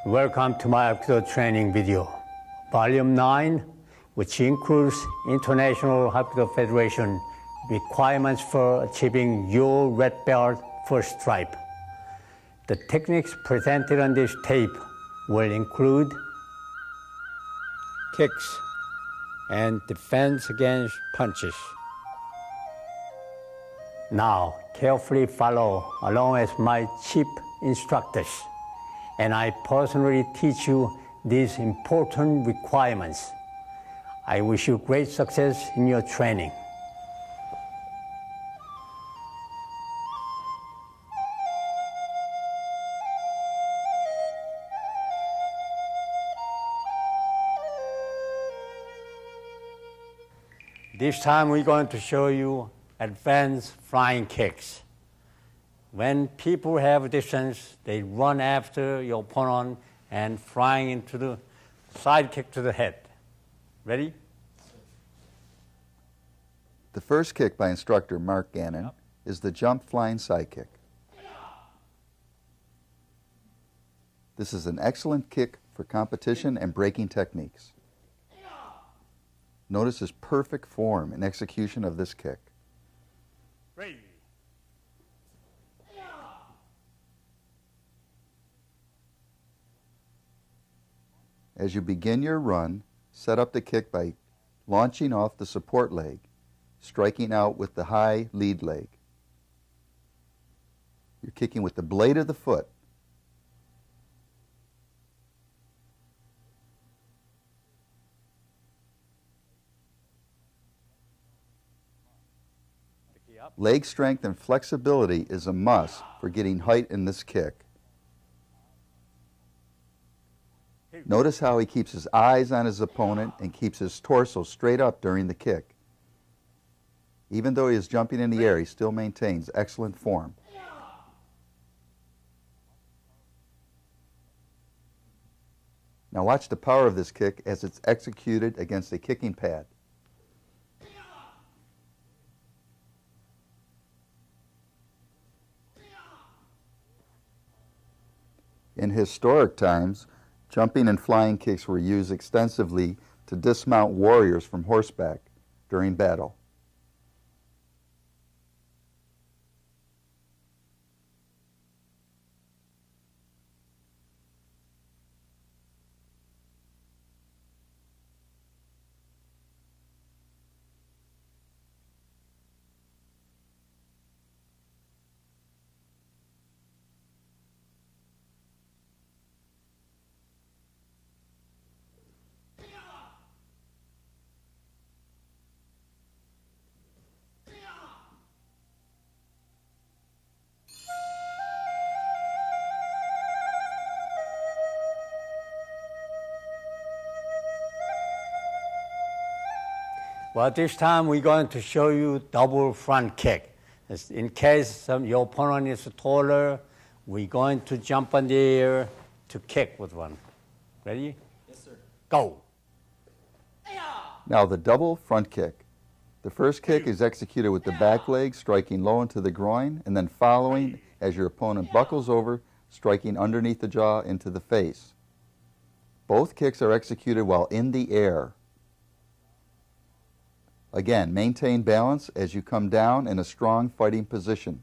Welcome to my Hapkido training video, Volume 9, which includes International Hapkido Federation requirements for achieving your red belt first stripe. The techniques presented on this tape will include kicks and defense against punches. Now, carefully follow along as my chief instructors, and I personally teach you these important requirements. I wish you great success in your training. This time we're going to show you advanced flying kicks. When people have distance, they run after your opponent and flying into the side kick to the head. Ready? The first kick by instructor Mark Gannon is the jump flying side kick. This is an excellent kick for competition and breaking techniques. Notice his perfect form and execution of this kick. Ready. As you begin your run, set up the kick by launching off the support leg, striking out with the high lead leg. You're kicking with the blade of the foot. Leg strength and flexibility is a must for getting height in this kick. Notice how he keeps his eyes on his opponent and keeps his torso straight up during the kick. Even though he is jumping in the air, he still maintains excellent form. Now watch the power of this kick as it's executed against a kicking pad. In historic times, jumping and flying kicks were used extensively to dismount warriors from horseback during battle. Well, this time we're going to show you double front kick. In case your opponent is taller, we're going to jump on the air to kick with one. Ready? Yes, sir. Go. Now the double front kick. The first kick is executed with the back leg striking low into the groin, and then following as your opponent buckles over, striking underneath the jaw into the face. Both kicks are executed while in the air. Again, maintain balance as you come down in a strong fighting position.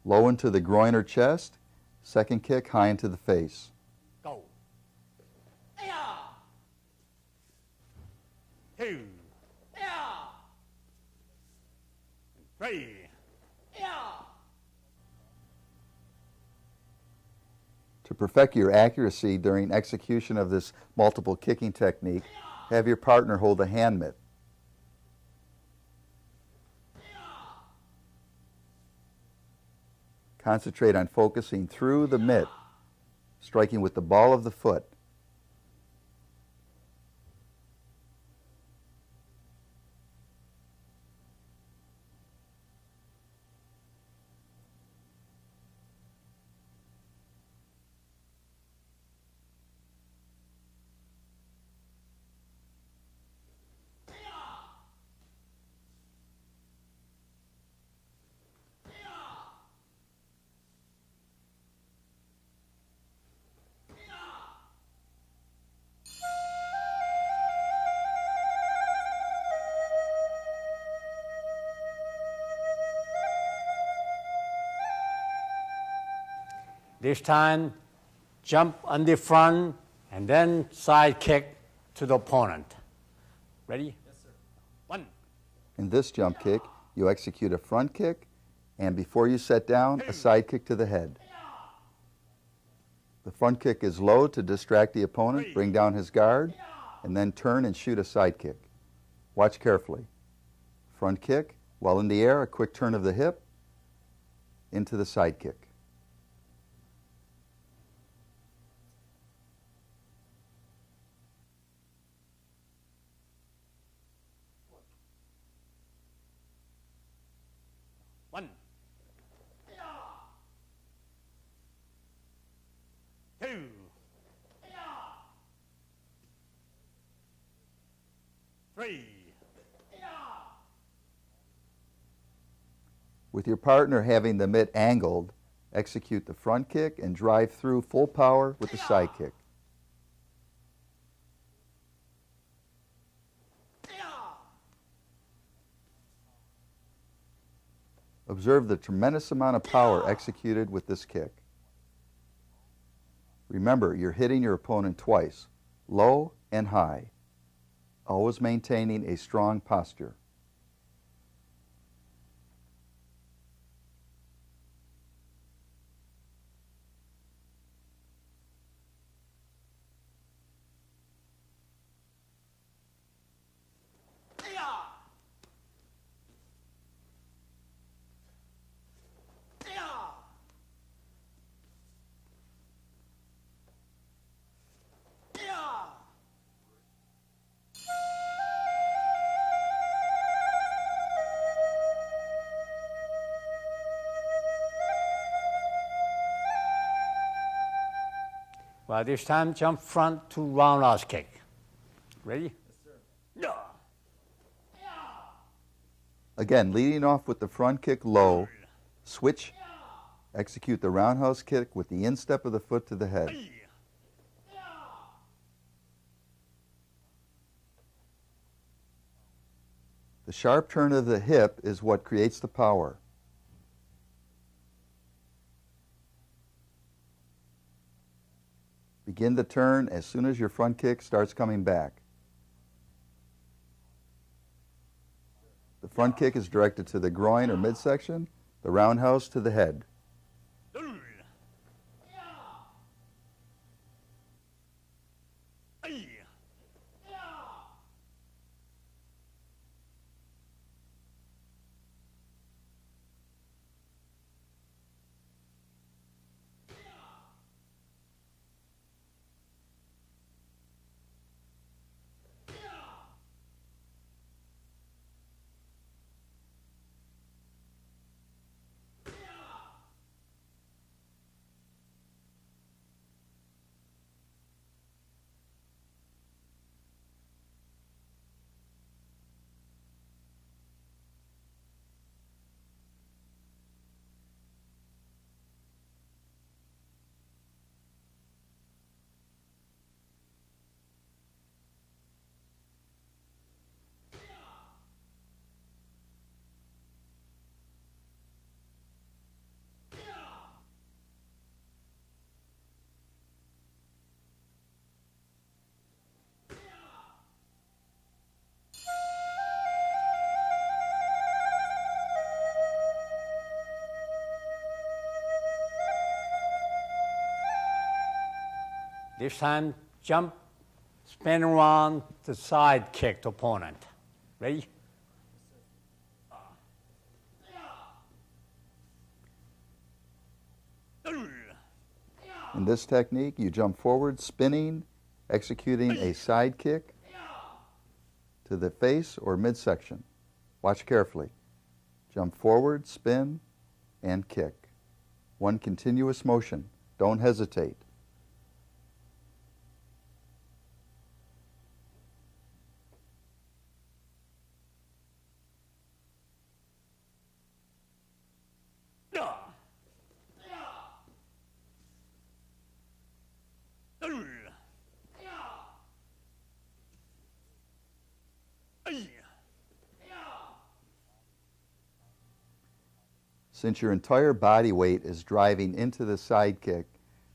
Low into the groin or chest, second kick high into the face. Go. 2. 3. To perfect your accuracy during execution of this multiple kicking technique, have your partner hold a hand mitt. Concentrate on focusing through the mitt, striking with the ball of the foot. This time, jump on the front and then side kick to the opponent. Ready? Yes, sir. 1. In this jump kick, you execute a front kick, and before you set down, a side kick to the head. The front kick is low to distract the opponent, bring down his guard, and then turn and shoot a side kick. Watch carefully. Front kick, while in the air, a quick turn of the hip into the side kick. One. 2. 3. With your partner having the mitt angled, execute the front kick and drive through full power with the side kick. Observe the tremendous amount of power executed with this kick. Remember, you're hitting your opponent twice, low and high, always maintaining a strong posture. Well, this time, jump front to roundhouse kick. Ready? Yes, sir. Yeah. Again, leading off with the front kick low, switch, execute the roundhouse kick with the instep of the foot to the head. The sharp turn of the hip is what creates the power. Begin the turn as soon as your front kick starts coming back. The front kick is directed to the groin or midsection, the roundhouse to the head. This time, jump, spin around to side kick the opponent. Ready? In this technique, you jump forward, spinning, executing a side kick to the face or midsection. Watch carefully. Jump forward, spin, and kick. One continuous motion. Don't hesitate. Since your entire body weight is driving into the side kick,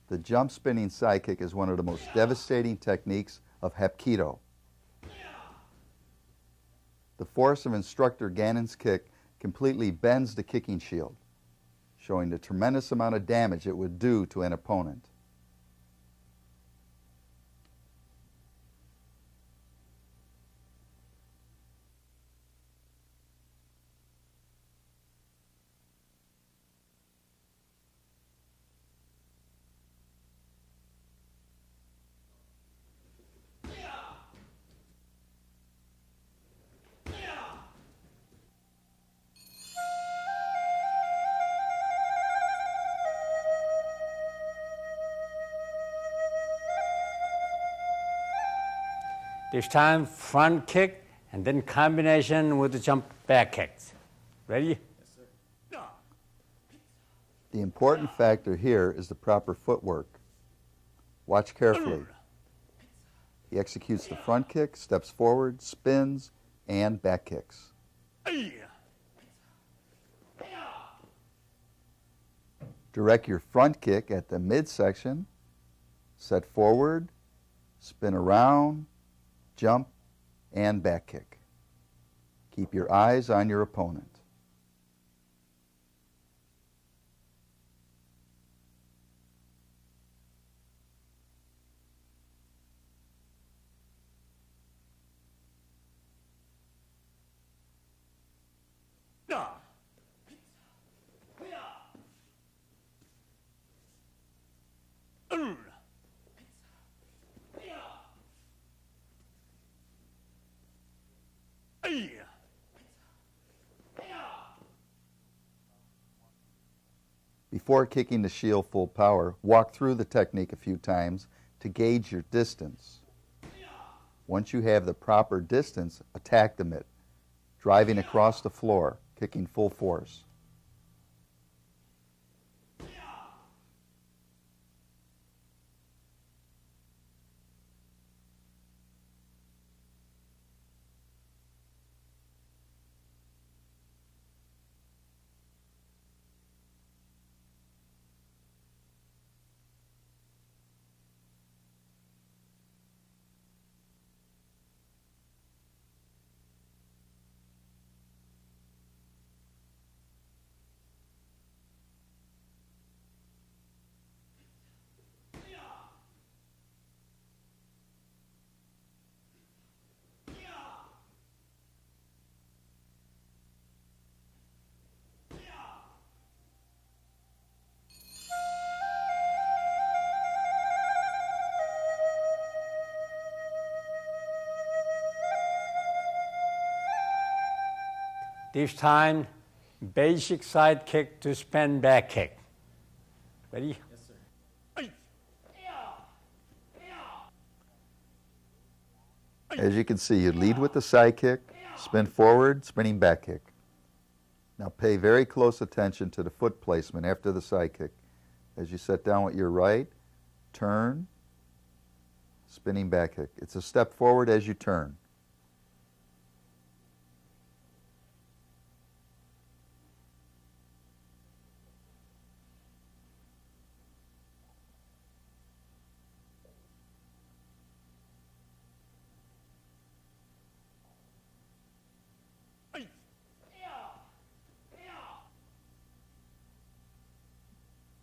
the jump spinning side kick is one of the most devastating techniques of Hapkido. The force of instructor Gannon's kick completely bends the kicking shield, showing the tremendous amount of damage it would do to an opponent. This time, front kick, and then combination with the jump back kicks. Ready? Yes, sir. The important factor here is the proper footwork. Watch carefully. He executes the front kick, steps forward, spins, and back kicks. Direct your front kick at the midsection, set forward, spin around, jump, and back kick. Keep your eyes on your opponent. Before kicking the shield full power, walk through the technique a few times to gauge your distance. Once you have the proper distance, attack the mitt, driving across the floor, kicking full force. This time, basic side kick to spin back kick. Ready? Yes, sir. As you can see, you lead with the side kick, spin forward, spinning back kick. Now pay very close attention to the foot placement after the side kick. As you set down with your right, turn, spinning back kick. It's a step forward as you turn.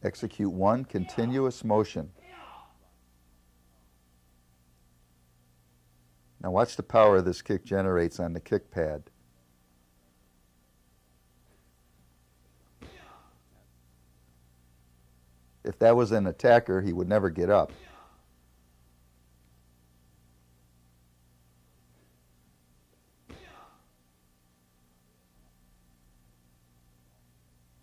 Execute one continuous motion. Now watch the power this kick generates on the kick pad. If that was an attacker, he would never get up.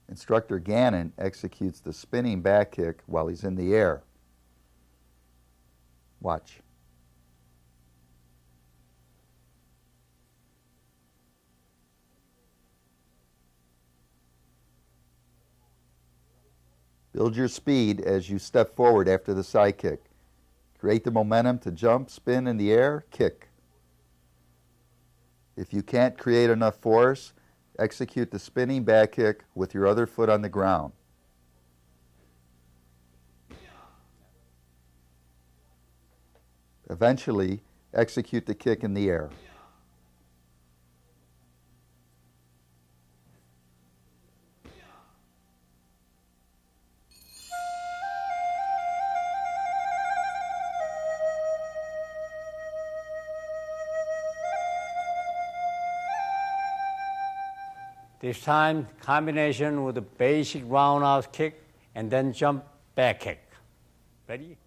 Instructor Gannon executes the spinning back kick while he's in the air. Watch. Build your speed as you step forward after the side kick. Create the momentum to jump, spin in the air, kick. If you can't create enough force, Execute the spinning back kick with your other foot on the ground. Eventually, execute the kick in the air. This time, combination with the basic roundhouse kick and then jump back kick. Ready?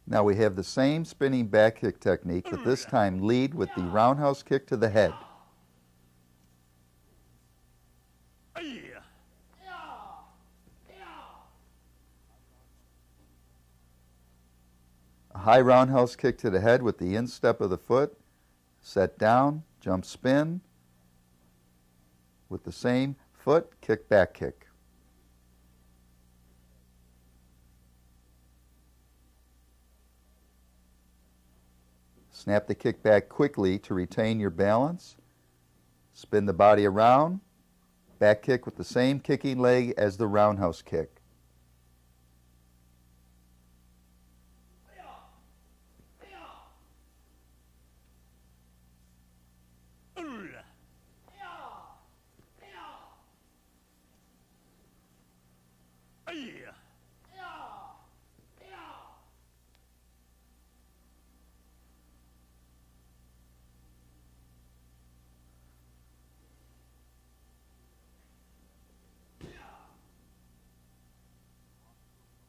Now we have the same spinning back kick technique, but this time lead with the roundhouse kick to the head. A high roundhouse kick to the head with the instep of the foot. Set down, jump spin. With the same foot, kick back kick. Snap the kick back quickly to retain your balance. Spin the body around. Back kick with the same kicking leg as the roundhouse kick.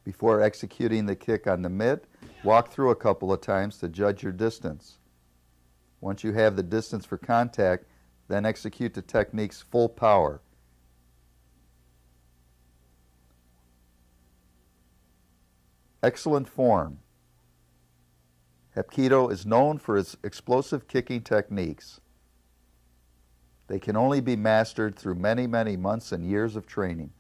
Before executing the kick on the mitt, walk through a couple of times to judge your distance. Once you have the distance for contact, then execute the technique's full power. Excellent form. Hapkido is known for its explosive kicking techniques. They can only be mastered through many, many months and years of training.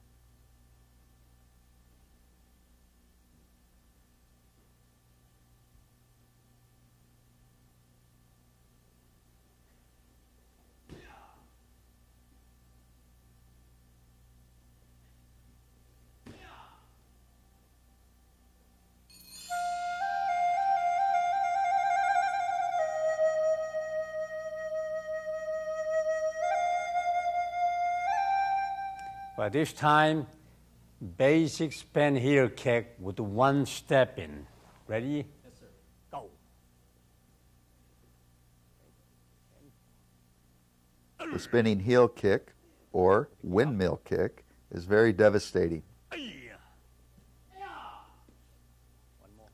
But this time, basic spin heel kick with one step in. Ready? Yes, sir. Go. The spinning heel kick, or windmill kick, is very devastating.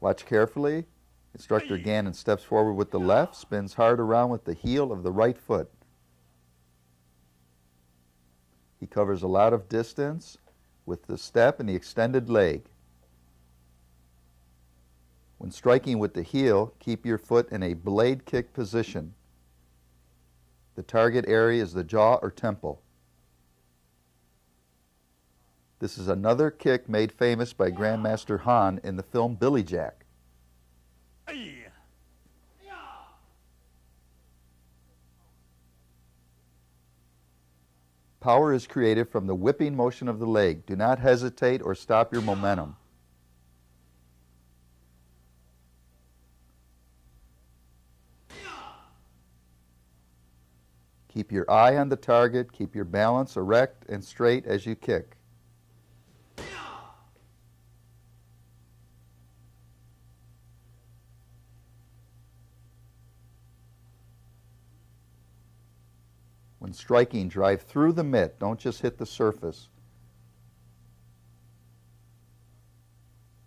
Watch carefully. Instructor Gannon steps forward with the left, spins hard around with the heel of the right foot. He covers a lot of distance with the step and the extended leg. When striking with the heel, keep your foot in a blade kick position. The target area is the jaw or temple. This is another kick made famous by Grandmaster Han in the film Billy Jack. Power is created from the whipping motion of the leg. Do not hesitate or stop your momentum. Keep your eye on the target. Keep your balance erect and straight as you kick. When striking, drive through the mitt. Don't just hit the surface.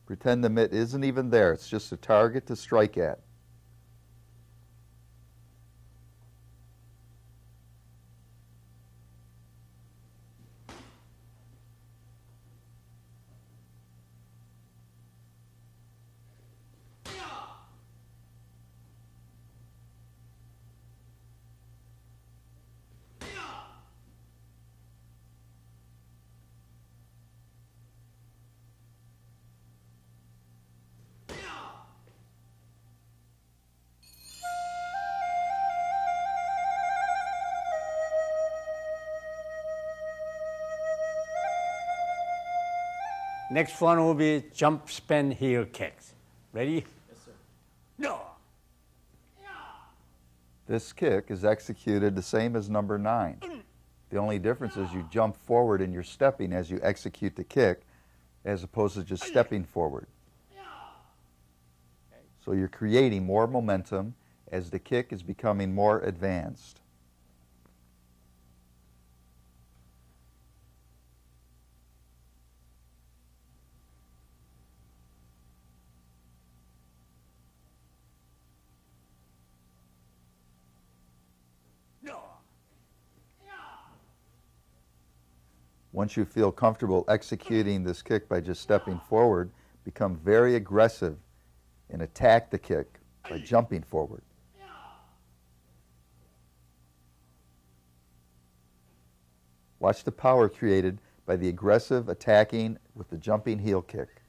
Pretend the mitt isn't even there. It's just a target to strike at. Next one will be jump, spin, heel kicks. Ready? Yes, sir. No. This kick is executed the same as number 9. The only difference is you jump forward and you're stepping as you execute the kick, as opposed to just stepping forward. So you're creating more momentum as the kick is becoming more advanced. Once you feel comfortable executing this kick by just stepping forward, become very aggressive and attack the kick by jumping forward. Watch the power created by the aggressive attacking with the jumping heel kick.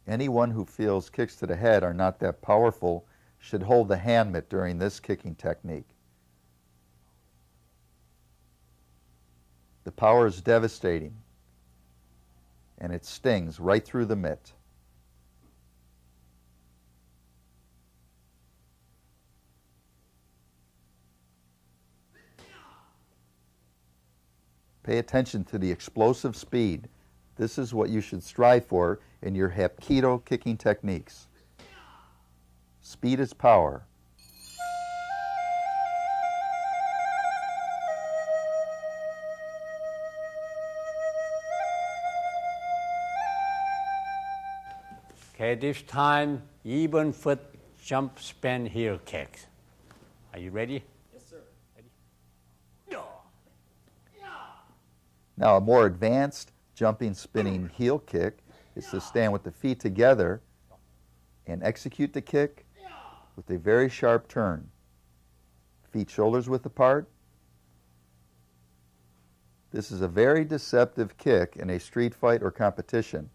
Anyone who feels kicks to the head are not that powerful should hold the hand mitt during this kicking technique. The power is devastating, and it stings right through the mitt. Pay attention to the explosive speed. This is what you should strive for in your Hapkido kicking techniques. Speed is power. Okay, this time, even foot jump, spin, heel kicks. Are you ready? Yes, sir. Ready? No. Now a more advanced jumping, spinning heel kick is to stand with the feet together and execute the kick with a very sharp turn. Feet shoulders width apart. This is a very deceptive kick in a street fight or competition.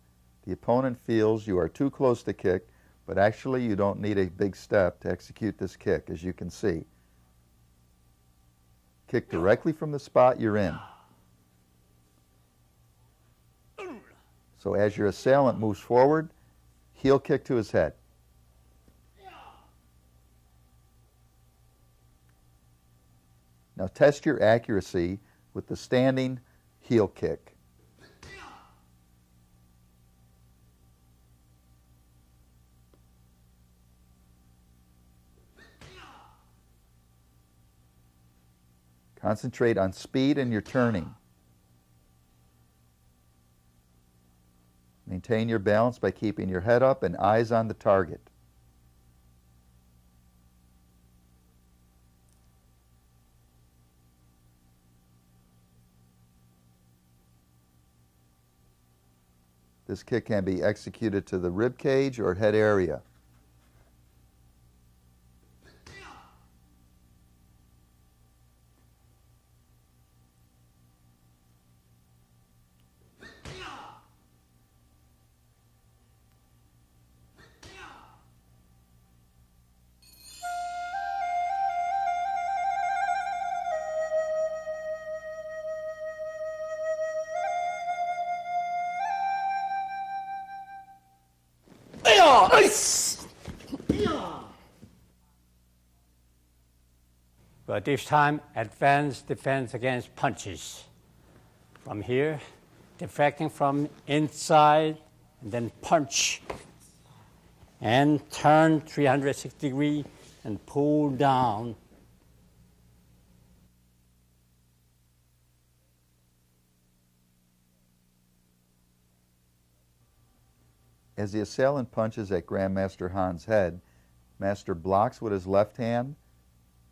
The opponent feels you are too close to kick, but actually you don't need a big step to execute this kick, as you can see. Kick directly from the spot you're in. So as your assailant moves forward, heel kick to his head. Now test your accuracy with the standing heel kick. Concentrate on speed in your turning. Maintain your balance by keeping your head up and eyes on the target. This kick can be executed to the rib cage or head area. But this time, advanced defense against punches. From here, deflecting from inside, and then punch. And turn 360 degrees and pull down. As the assailant punches at Grandmaster Han's head, Master blocks with his left hand,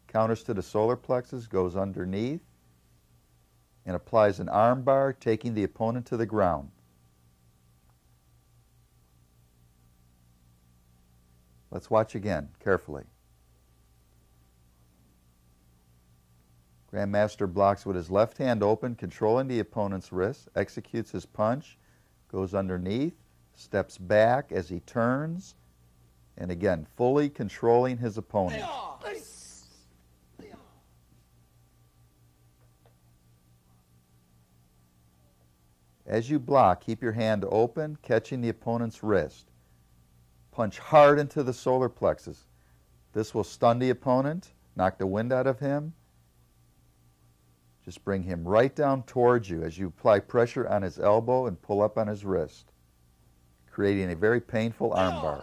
counters to the solar plexus, goes underneath, and applies an arm bar, taking the opponent to the ground. Let's watch again, carefully. Grandmaster blocks with his left hand open, controlling the opponent's wrist, executes his punch, goes underneath, steps back as he turns, And again, fully controlling his opponent. As you block, keep your hand open, catching the opponent's wrist. Punch hard into the solar plexus. This will stun the opponent, knock the wind out of him. Just bring him right down towards you as you apply pressure on his elbow and pull up on his wrist, creating a very painful armbar.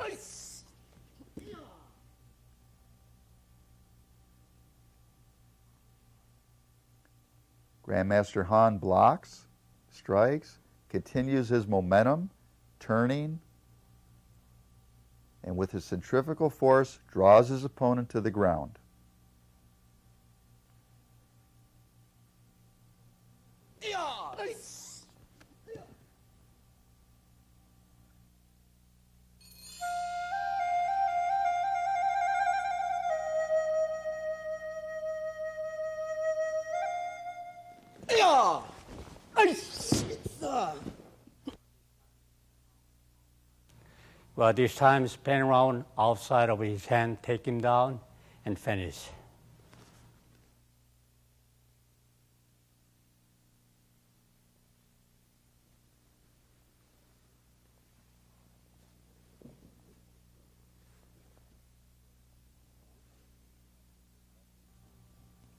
Grandmaster Han blocks, strikes, continues his momentum, turning, and with his centrifugal force draws his opponent to the ground. Well, this time spin around outside of his hand, take him down, and finish.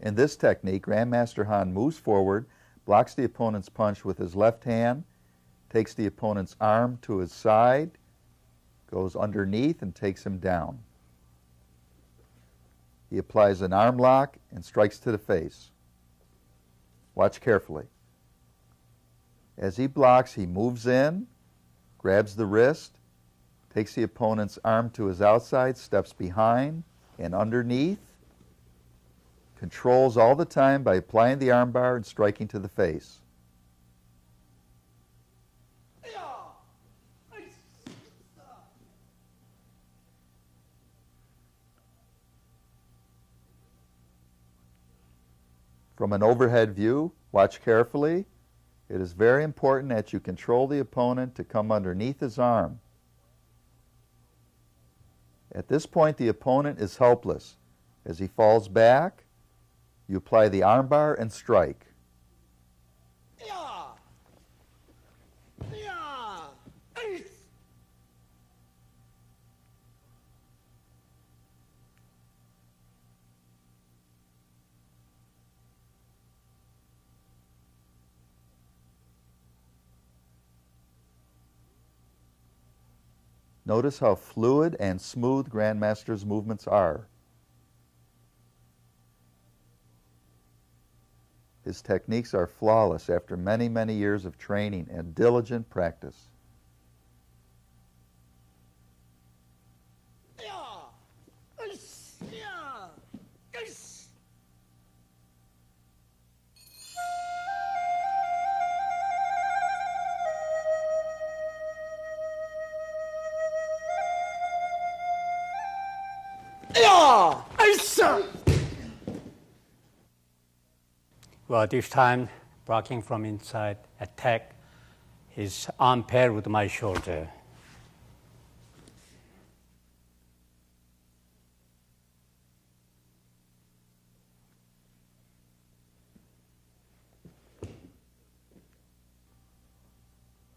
In this technique, Grandmaster Han moves forward, blocks the opponent's punch with his left hand, takes the opponent's arm to his side, goes underneath and takes him down. He applies an arm lock and strikes to the face. Watch carefully. As he blocks, he moves in, grabs the wrist, takes the opponent's arm to his outside, steps behind and underneath, controls all the time by applying the armbar and striking to the face. From an overhead view, watch carefully. It is very important that you control the opponent to come underneath his arm. At this point, the opponent is helpless. As he falls back, you apply the armbar and strike. Notice how fluid and smooth Grandmaster's movements are. His techniques are flawless after many, many years of training and diligent practice. Well, this time, blocking from inside, attack his arm paired with my shoulder.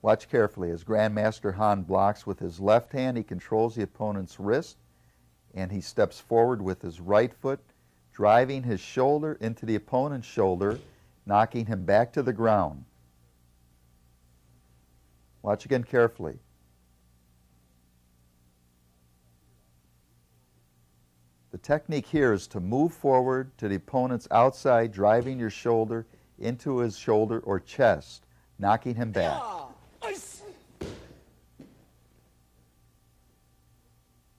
Watch carefully. As Grandmaster Han blocks with his left hand, he controls the opponent's wrist, and he steps forward with his right foot, driving his shoulder into the opponent's shoulder, knocking him back to the ground. Watch again carefully. The technique here is to move forward to the opponent's outside, driving your shoulder into his shoulder or chest, knocking him back.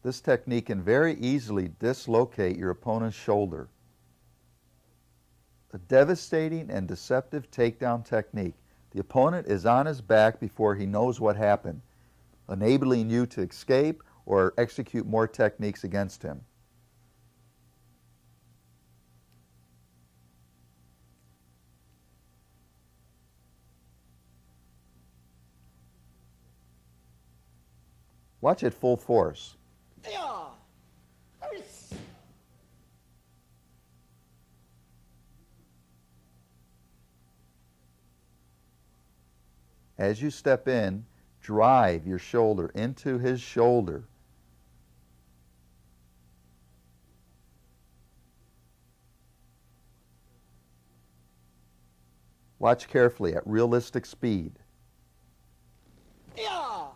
This technique can very easily dislocate your opponent's shoulder. A devastating and deceptive takedown technique. The opponent is on his back before he knows what happened, enabling you to escape or execute more techniques against him. Watch at full force. As you step in, drive your shoulder into his shoulder. Watch carefully at realistic speed. Yeah.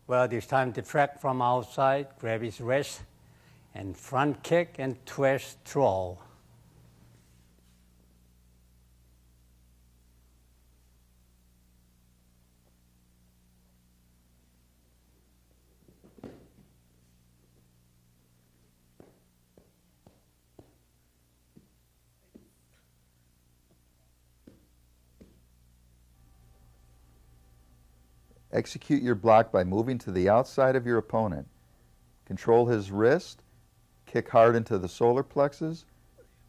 Well, this time deflect from outside, grab his wrist, and front kick and twist throw. Execute your block by moving to the outside of your opponent. Control his wrist, kick hard into the solar plexus,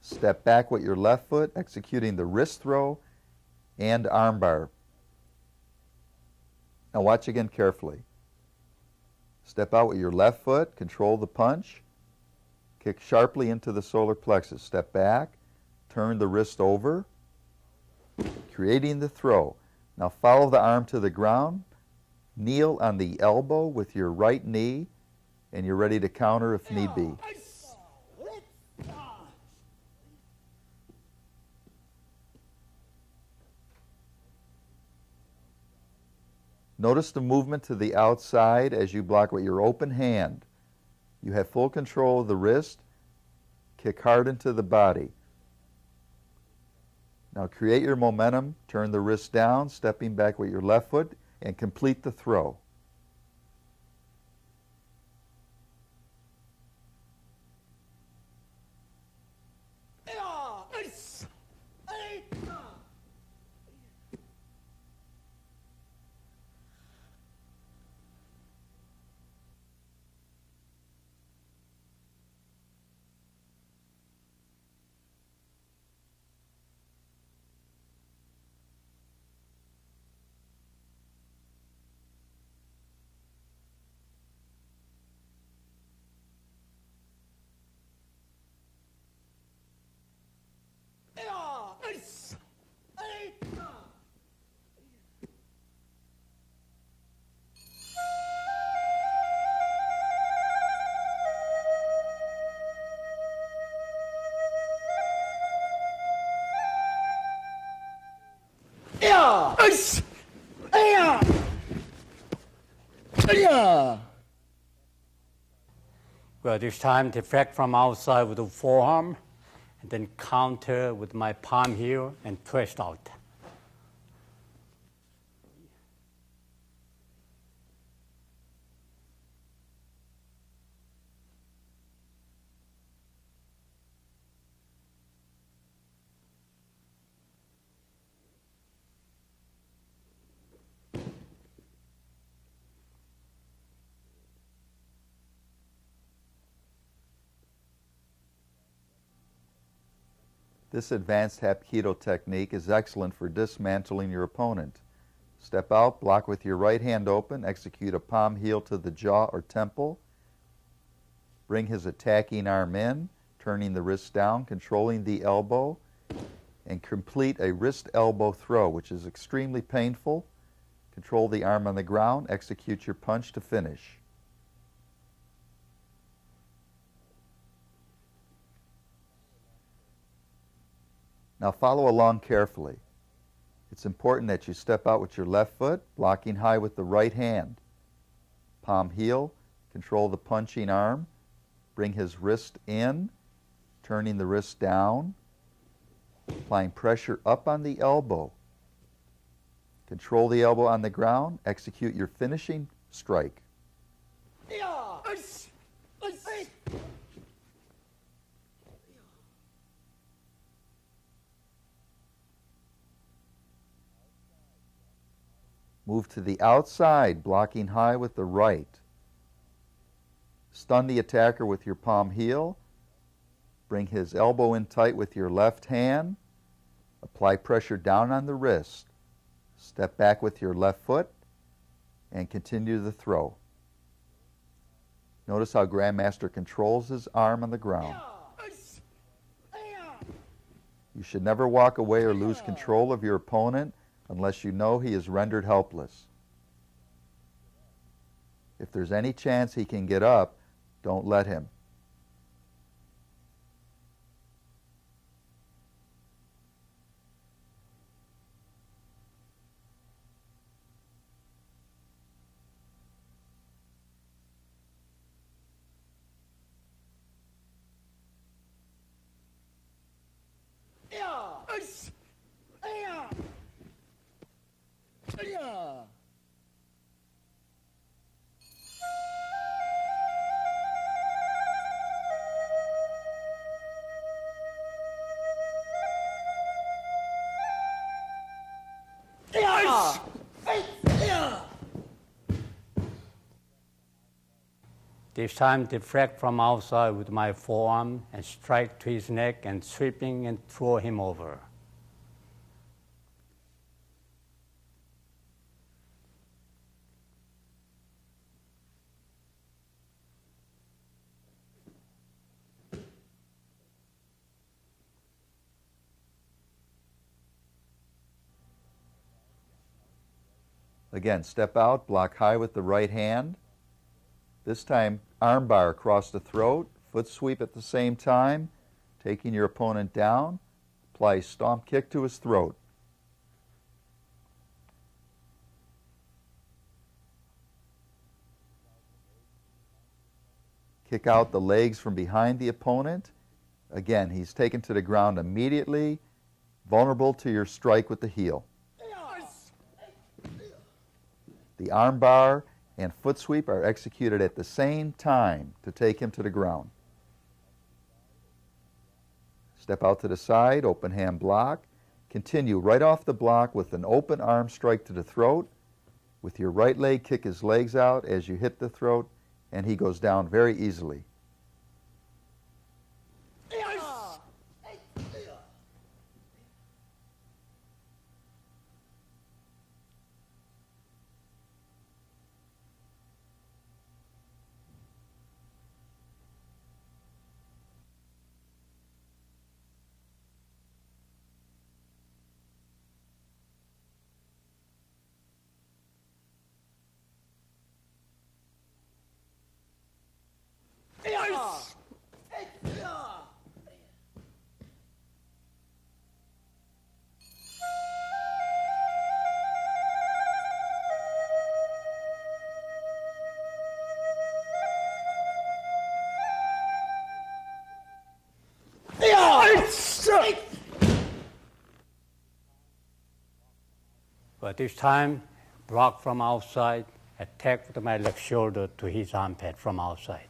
step back with your left foot, executing the wrist throw and armbar. Now watch again carefully. Step out with your left foot, control the punch, kick sharply into the solar plexus, step back, turn the wrist over, creating the throw. Now follow the arm to the ground, kneel on the elbow with your right knee, and you're ready to counter if need be. Notice the movement to the outside as you block with your open hand. You have full control of the wrist. Kick hard into the body. Now create your momentum, turn the wrist down, stepping back with your left foot, and complete the throw. Well, this time deflect from outside with the forearm, and then counter with my palm here and twist out. This advanced Hapkido technique is excellent for dismantling your opponent. Step out, block with your right hand open, execute a palm heel to the jaw or temple. Bring his attacking arm in, turning the wrist down, controlling the elbow, and complete a wrist elbow throw, which is extremely painful. Control the arm on the ground, execute your punch to finish. Now follow along carefully. It's important that you step out with your left foot, blocking high with the right hand. Palm heel, control the punching arm, bring his wrist in, turning the wrist down, applying pressure up on the elbow. Control the elbow on the ground, execute your finishing strike. Move to the outside, blocking high with the right. Stun the attacker with your palm heel. Bring his elbow in tight with your left hand. Apply pressure down on the wrist. Step back with your left foot and continue the throw. Notice how Grandmaster controls his arm on the ground. You should never walk away or lose control of your opponent unless you know he is rendered helpless. If there's any chance he can get up, don't let him. This time deflect from outside with my forearm and strike to his neck and sweeping and throw him over. Again, step out, block high with the right hand. This time, arm bar across the throat, foot sweep at the same time, taking your opponent down. Apply a stomp kick to his throat. Kick out the legs from behind the opponent. Again, he's taken to the ground immediately, vulnerable to your strike with the heel. The arm bar and foot sweep are executed at the same time to take him to the ground. Step out to the side, open hand block. Continue right off the block with an open arm strike to the throat. With your right leg, kick his legs out as you hit the throat, and he goes down very easily. But this time, block from outside, attack with my left shoulder to his armpit from outside.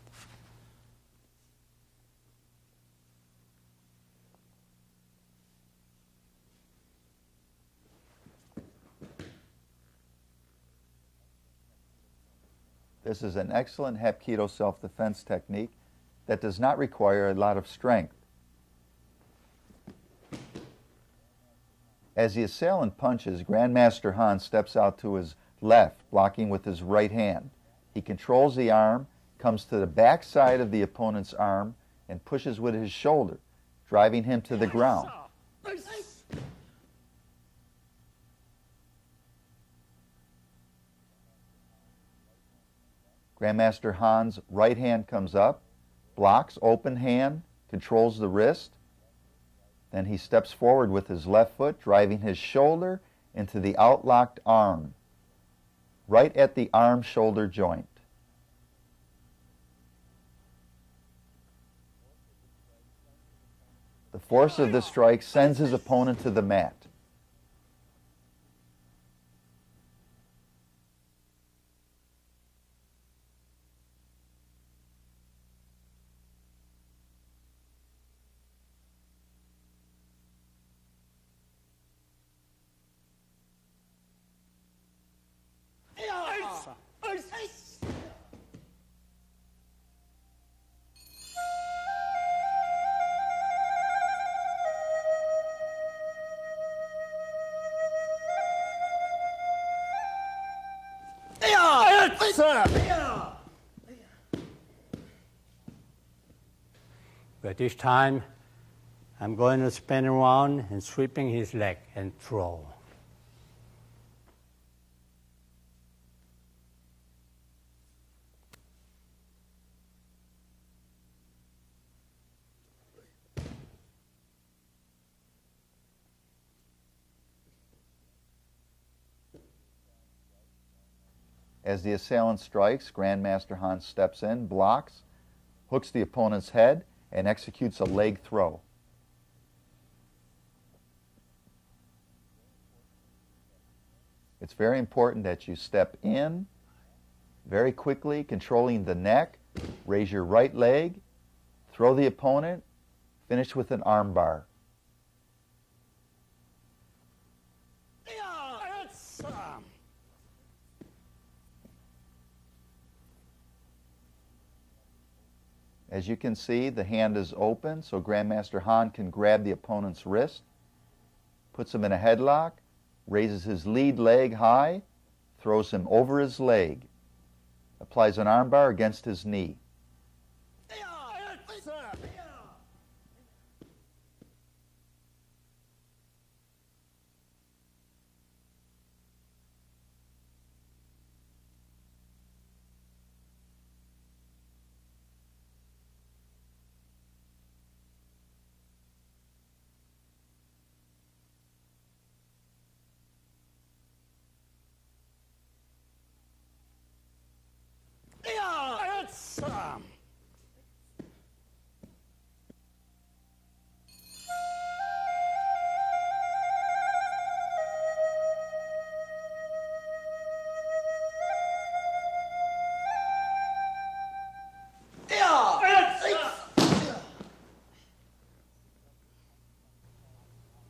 This is an excellent Hapkido self-defense technique that does not require a lot of strength. As the assailant punches, Grandmaster Hans steps out to his left, blocking with his right hand. He controls the arm, comes to the back side of the opponent's arm, and pushes with his shoulder, driving him to the ground. Grandmaster Hans' right hand comes up, blocks, open hand, controls the wrist. Then he steps forward with his left foot, driving his shoulder into the outlocked arm, right at the arm-shoulder joint. The force of this strike sends his opponent to the mat. But this time, I'm going to spin around and sweeping his leg and throw. As the assailant strikes, Grandmaster Han steps in, blocks, hooks the opponent's head, and executes a leg throw. It's very important that you step in very quickly, controlling the neck, raise your right leg, throw the opponent, finish with an arm bar. As you can see, the hand is open, so Grandmaster Han can grab the opponent's wrist, puts him in a headlock, raises his lead leg high, throws him over his leg, applies an armbar against his knee.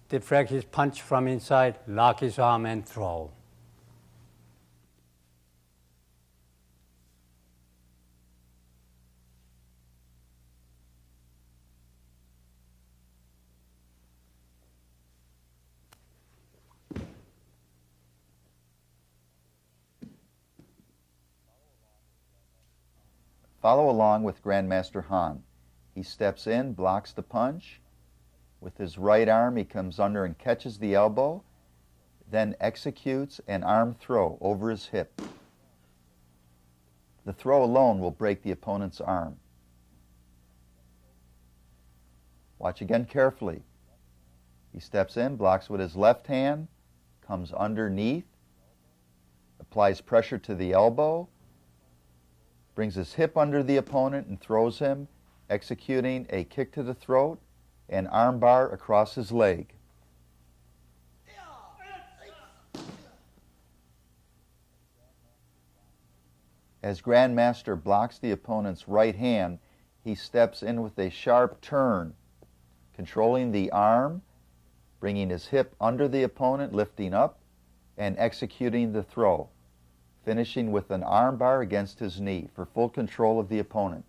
Deflect his punch from inside, lock his arm and throw. Follow along with Grandmaster Han. He steps in, blocks the punch. With his right arm, he comes under and catches the elbow, then executes an arm throw over his hip. The throw alone will break the opponent's arm. Watch again carefully. He steps in, blocks with his left hand, comes underneath, applies pressure to the elbow, brings his hip under the opponent and throws him, executing a kick to the throat and arm bar across his leg. As Grandmaster blocks the opponent's right hand, he steps in with a sharp turn, controlling the arm, bringing his hip under the opponent, lifting up, and executing the throw, finishing with an arm bar against his knee for full control of the opponent.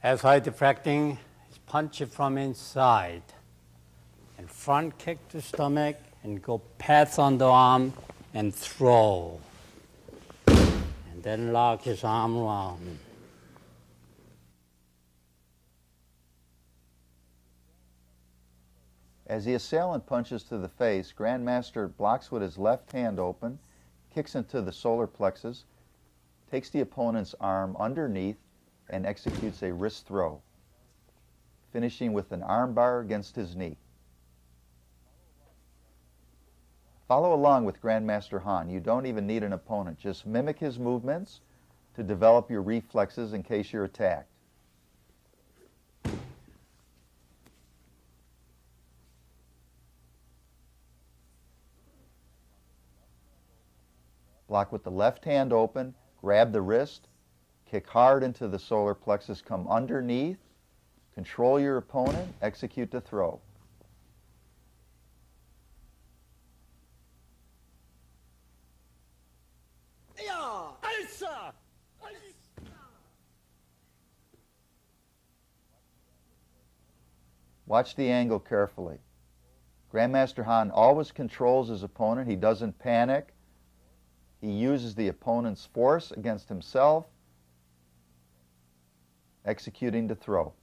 As I deflecting his punch from inside, and front kick to stomach, and go pass on the arm and throw, and then lock his arm around. As the assailant punches to the face, Grandmaster blocks with his left hand open, kicks into the solar plexus, takes the opponent's arm underneath and executes a wrist throw, finishing with an arm bar against his knee. Follow along with Grandmaster Han. You don't even need an opponent. Just mimic his movements to develop your reflexes in case you're attacked. Block with the left hand open, grab the wrist, kick hard into the solar plexus, come underneath, control your opponent, execute the throw. Watch the angle carefully. Grandmaster Han always controls his opponent. He doesn't panic. He uses the opponent's force against himself, executing the throw.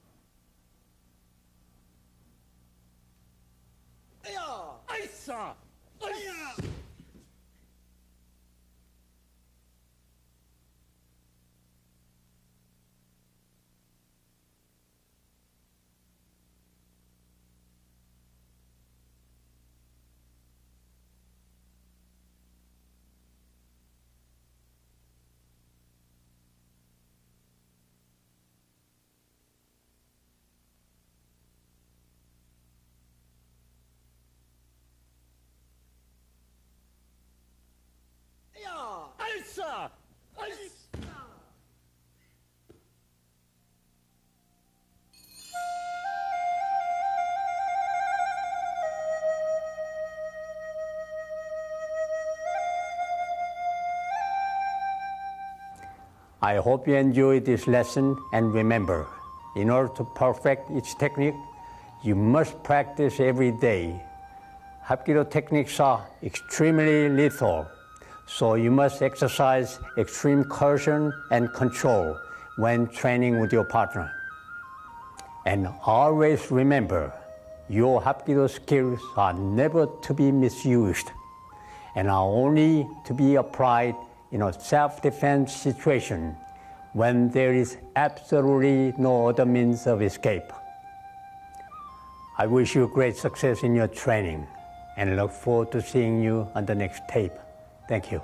I hope you enjoyed this lesson, and remember, in order to perfect each technique, you must practice every day. Hapkido techniques are extremely lethal, so you must exercise extreme caution and control when training with your partner. And always remember, your Hapkido skills are never to be misused and are only to be applied in a self-defense situation when there is absolutely no other means of escape. I wish you great success in your training and look forward to seeing you on the next tape. Thank you.